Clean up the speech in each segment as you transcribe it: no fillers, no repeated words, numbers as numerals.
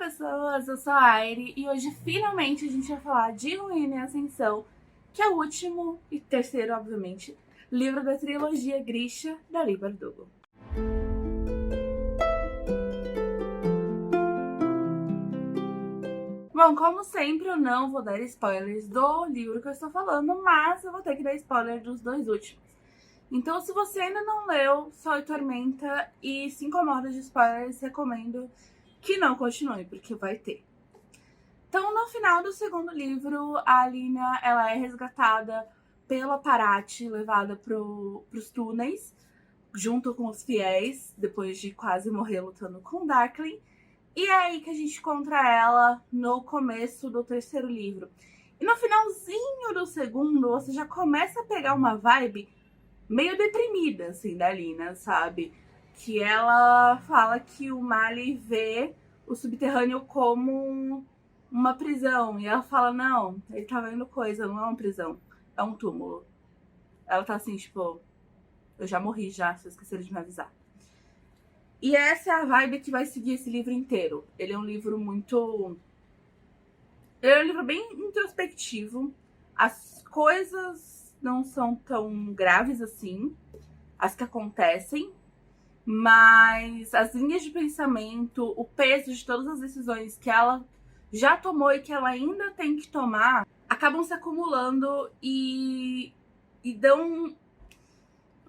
pessoas, eu sou a Aire e hoje finalmente a gente vai falar de Ruína e Ascensão, que é o último e terceiro, obviamente, livro da trilogia Grisha, da Leigh Bardugo. Bom, como sempre, eu não vou dar spoilers do livro que eu estou falando, mas eu vou ter que dar spoiler dos dois últimos. Então, se você ainda não leu Sol e Tormenta e se incomoda de spoilers, recomendo que não continue, porque vai ter. Então, no final do segundo livro, a Alina ela é resgatada pela Paraty, levada pros túneis, junto com os fiéis, depois de quase morrer lutando com Darkling. E é aí que a gente encontra ela no começo do terceiro livro. E no finalzinho do segundo, você já começa a pegar uma vibe meio deprimida, assim, da Alina, sabe? Que ela fala que o Mali vê o subterrâneo como uma prisão. E ela fala, não, ele tá vendo coisa, não é uma prisão, é um túmulo. Ela tá assim, tipo, eu já morri já, vocês esqueceram de me avisar. E essa é a vibe que vai seguir esse livro inteiro. Ele é um livro muito... Ele é um livro bem introspectivo. As coisas não são tão graves assim, as que acontecem, mas as linhas de pensamento, o peso de todas as decisões que ela já tomou e que ela ainda tem que tomar, acabam se acumulando e dão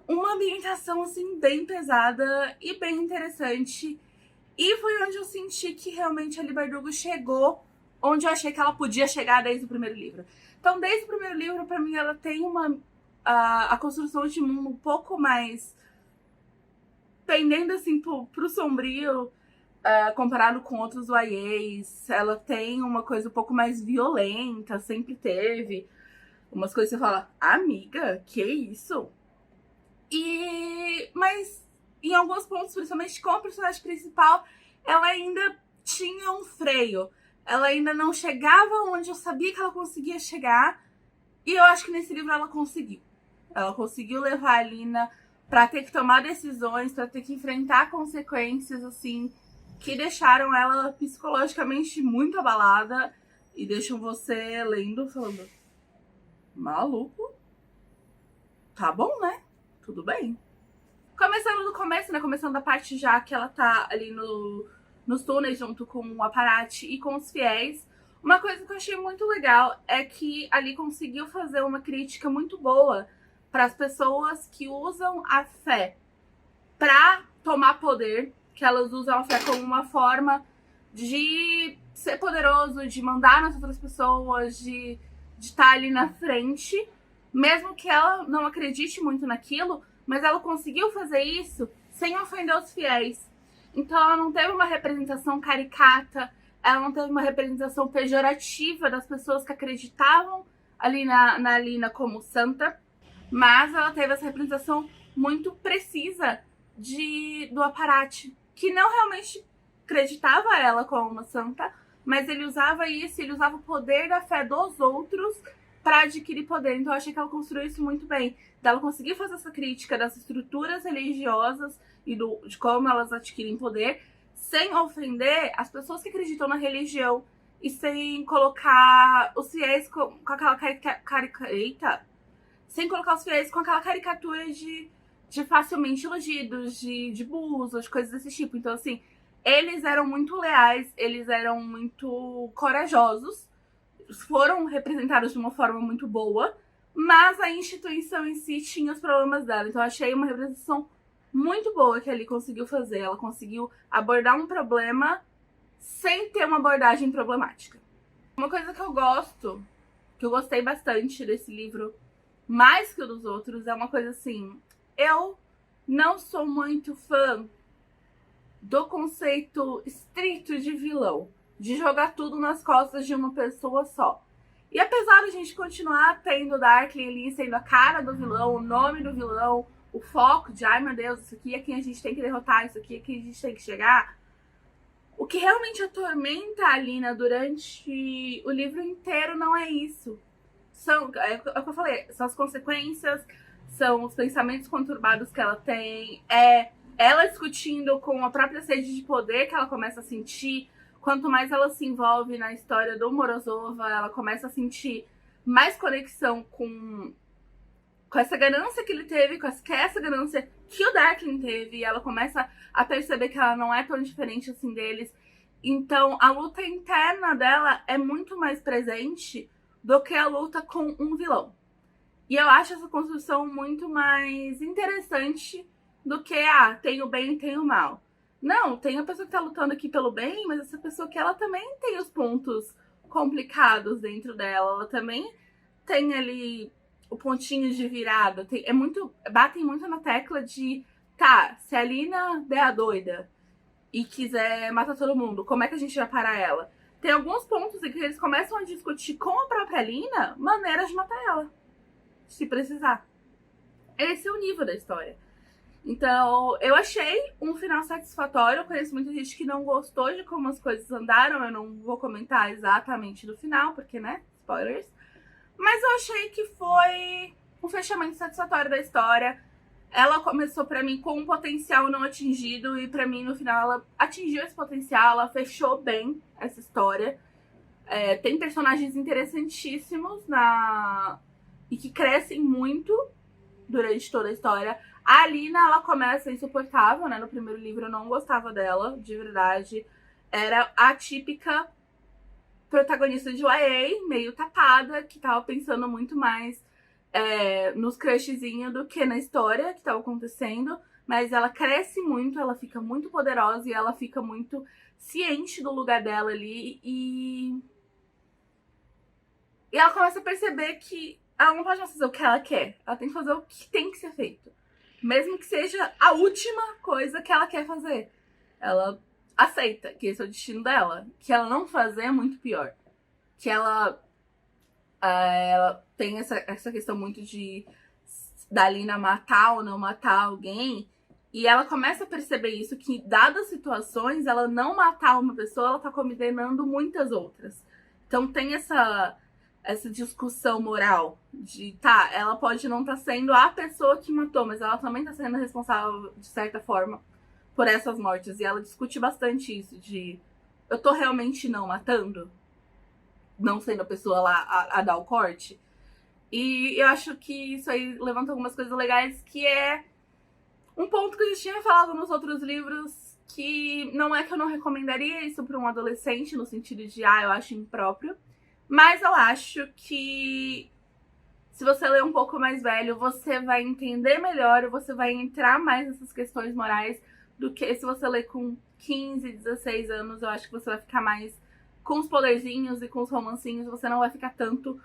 uma ambientação assim bem pesada e bem interessante. E foi onde eu senti que realmente a Leigh Bardugo chegou onde eu achei que ela podia chegar desde o primeiro livro. Então, desde o primeiro livro, pra mim, ela tem a construção de mundo um pouco mais pendendo assim pro sombrio, comparado com outros YAs. Ela tem uma coisa um pouco mais violenta, sempre teve. Umas coisas que você fala, amiga, que isso? Mas em alguns pontos, principalmente com a personagem principal, ela ainda tinha um freio. Ela ainda não chegava onde eu sabia que ela conseguia chegar. E eu acho que nesse livro ela conseguiu. Ela conseguiu levar a Alina pra ter que tomar decisões, pra ter que enfrentar consequências, assim, que deixaram ela psicologicamente muito abalada e deixam você lendo falando, maluco? Tá bom, né? Tudo bem. Começando do começo, né? Começando da parte já que ela tá ali nos túneis junto com a Paraty e com os fiéis. Uma coisa que eu achei muito legal é que ali conseguiu fazer uma crítica muito boa para as pessoas que usam a fé para tomar poder, que elas usam a fé como uma forma de ser poderoso, de mandar nas outras pessoas, de estar ali na frente, mesmo que ela não acredite muito naquilo, mas ela conseguiu fazer isso sem ofender os fiéis. Então ela não teve uma representação caricata, ela não teve uma representação pejorativa das pessoas que acreditavam ali na Alina como santa, mas ela teve essa representação muito precisa do Paraty, que não realmente acreditava ela como uma santa, mas ele usava isso, ele usava o poder da fé dos outros para adquirir poder. Então eu achei que ela construiu isso muito bem. Ela conseguiu fazer essa crítica das estruturas religiosas e de como elas adquirem poder, sem ofender as pessoas que acreditam na religião e sem colocar os fiéis com aquela sem colocar os fiéis com aquela caricatura de facilmente iludidos, de burros, de coisas desse tipo. Então, assim, eles eram muito leais, eles eram muito corajosos, foram representados de uma forma muito boa, mas a instituição em si tinha os problemas dela. Então eu achei uma representação muito boa que ali conseguiu fazer. Ela conseguiu abordar um problema sem ter uma abordagem problemática. Uma coisa que eu gostei bastante desse livro, mais que o dos outros, é uma coisa assim, eu não sou muito fã do conceito estrito de vilão, de jogar tudo nas costas de uma pessoa só. E apesar de a gente continuar tendo Darkling ali sendo a cara do vilão, o nome do vilão, o foco de, ai meu Deus, isso aqui é quem a gente tem que derrotar, isso aqui é quem a gente tem que chegar, o que realmente atormenta a Alina durante o livro inteiro não é isso. É o que eu falei, são as consequências, são os pensamentos conturbados que ela tem, ela discutindo com a própria sede de poder que ela começa a sentir, quanto mais ela se envolve na história do Morozova, ela começa a sentir mais conexão com essa ganância que ele teve, com essa ganância que o Darkling teve, e ela começa a perceber que ela não é tão diferente assim deles. Então, a luta interna dela é muito mais presente do que a luta com um vilão. E eu acho essa construção muito mais interessante do que, tem o bem e tem o mal. Não, tem a pessoa que tá lutando aqui pelo bem, mas essa pessoa que ela também tem os pontos complicados dentro dela. Ela também tem ali o pontinho de virada. Batem muito na tecla de, se a Lina der a doida e quiser matar todo mundo, como é que a gente vai parar ela? Tem alguns pontos em que eles começam a discutir com a própria Lina maneiras de matar ela, se precisar. Esse é o nível da história. Então, eu achei um final satisfatório. Eu conheço muita gente que não gostou de como as coisas andaram. Eu não vou comentar exatamente do final, porque, né, spoilers. Mas eu achei que foi um fechamento satisfatório da história. Ela começou pra mim com um potencial não atingido e pra mim no final ela atingiu esse potencial, ela fechou bem essa história. Tem personagens interessantíssimos e que crescem muito durante toda a história. A Alina, ela começa insuportável, né? No primeiro livro eu não gostava dela, de verdade. Era a típica protagonista de YA, meio tapada, que tava pensando muito mais nos crushzinhos do que na história que tava acontecendo. Mas ela cresce muito, ela fica muito poderosa e ela fica muito ciente do lugar dela ali. E ela começa a perceber que ela não pode mais fazer o que ela quer. Ela tem que fazer o que tem que ser feito. Mesmo que seja a última coisa que ela quer fazer. Ela aceita que esse é o destino dela. Que ela não fazer é muito pior. Que ela tem essa questão muito da Lina matar ou não matar alguém. E ela começa a perceber isso, que dadas situações, ela não matar uma pessoa, ela tá condenando muitas outras. Então tem essa discussão moral de, ela pode não estar sendo a pessoa que matou, mas ela também está sendo responsável, de certa forma, por essas mortes. E ela discute bastante isso, de, eu tô realmente não matando? Não sendo a pessoa lá a dar o corte? E eu acho que isso aí levanta algumas coisas legais, que é um ponto que a gente tinha falado nos outros livros, que não é que eu não recomendaria isso para um adolescente, no sentido de, eu acho impróprio. Mas eu acho que se você ler um pouco mais velho, você vai entender melhor, você vai entrar mais nessas questões morais do que se você ler com 15, 16 anos. Eu acho que você vai ficar mais com os poderzinhos e com os romancinhos, você não vai ficar tanto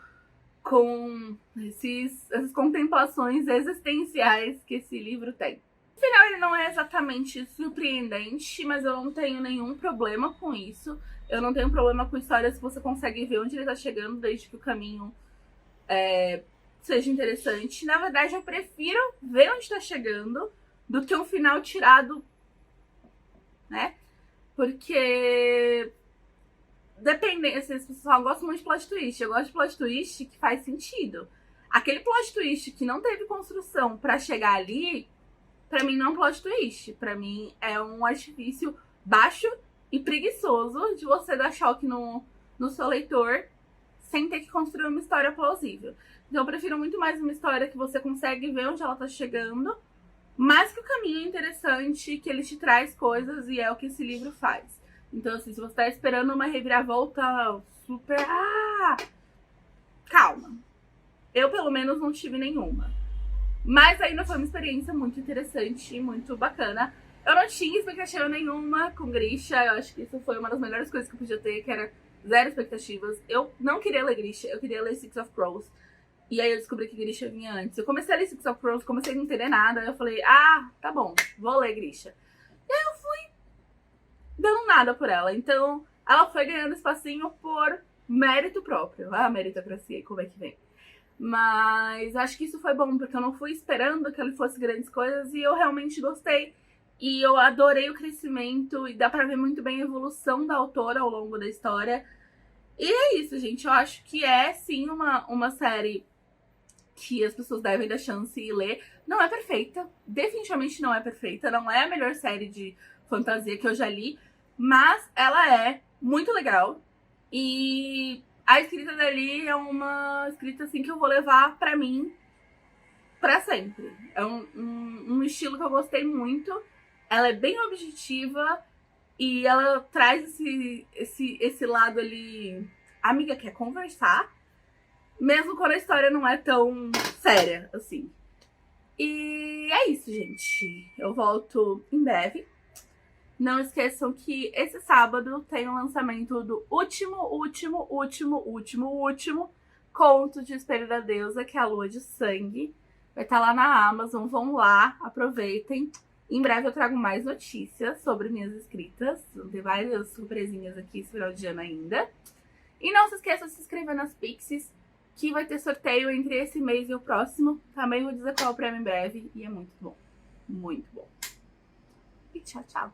com essas contemplações existenciais que esse livro tem. No final, ele não é exatamente surpreendente, mas eu não tenho nenhum problema com isso. Eu não tenho problema com histórias que você consegue ver onde ele tá chegando, desde que o caminho seja interessante. Na verdade, eu prefiro ver onde tá chegando do que um final tirado, né? Porque dependendo, assim, as pessoas gostam muito de plot twist. Eu gosto de plot twist que faz sentido. Aquele plot twist que não teve construção pra chegar ali, pra mim não é um plot twist. Pra mim é um artifício baixo e preguiçoso de você dar choque no seu leitor sem ter que construir uma história plausível. Então eu prefiro muito mais uma história que você consegue ver onde ela tá chegando, mas que o caminho é interessante, que ele te traz coisas, e é o que esse livro faz. Então, assim, se você tá esperando uma reviravolta super... calma. Eu, pelo menos, não tive nenhuma. Mas ainda foi uma experiência muito interessante e muito bacana. Eu não tinha expectativa nenhuma com Grisha. Eu acho que isso foi uma das melhores coisas que eu podia ter, que era zero expectativas. Eu não queria ler Grisha, eu queria ler Six of Crows. E aí eu descobri que Grisha vinha antes. Eu comecei a ler Six of Crows, comecei a não entender nada. Aí eu falei, tá bom, vou ler Grisha. E aí eu fui dando nada por ela. Então, ela foi ganhando espacinho por mérito próprio. Meritocracia, como é que vem? Mas acho que isso foi bom, porque eu não fui esperando que ele fosse grandes coisas e eu realmente gostei. E eu adorei o crescimento e dá pra ver muito bem a evolução da autora ao longo da história. E é isso, gente. Eu acho que é, sim, uma série que as pessoas devem dar chance e ler. Não é perfeita. Definitivamente não é perfeita. Não é a melhor série de fantasia que eu já li. Mas ela é muito legal. E a escrita dali é uma escrita assim que eu vou levar pra mim pra sempre. É um estilo que eu gostei muito. Ela é bem objetiva e ela traz esse lado ali. A amiga quer conversar, mesmo quando a história não é tão séria assim. E é isso, gente. Eu volto em breve. Não esqueçam que esse sábado tem o lançamento do último conto de Espelho da Deusa, que é a Lua de Sangue. Vai estar lá na Amazon, vão lá, aproveitem. Em breve eu trago mais notícias sobre minhas escritas. Vão ter várias surpresinhas aqui esse final de ano ainda. E não se esqueça de se inscrever nas Pixies, que vai ter sorteio entre esse mês e o próximo. Também vou dizer qual é o prêmio em breve e é muito bom. Muito bom. E tchau, tchau.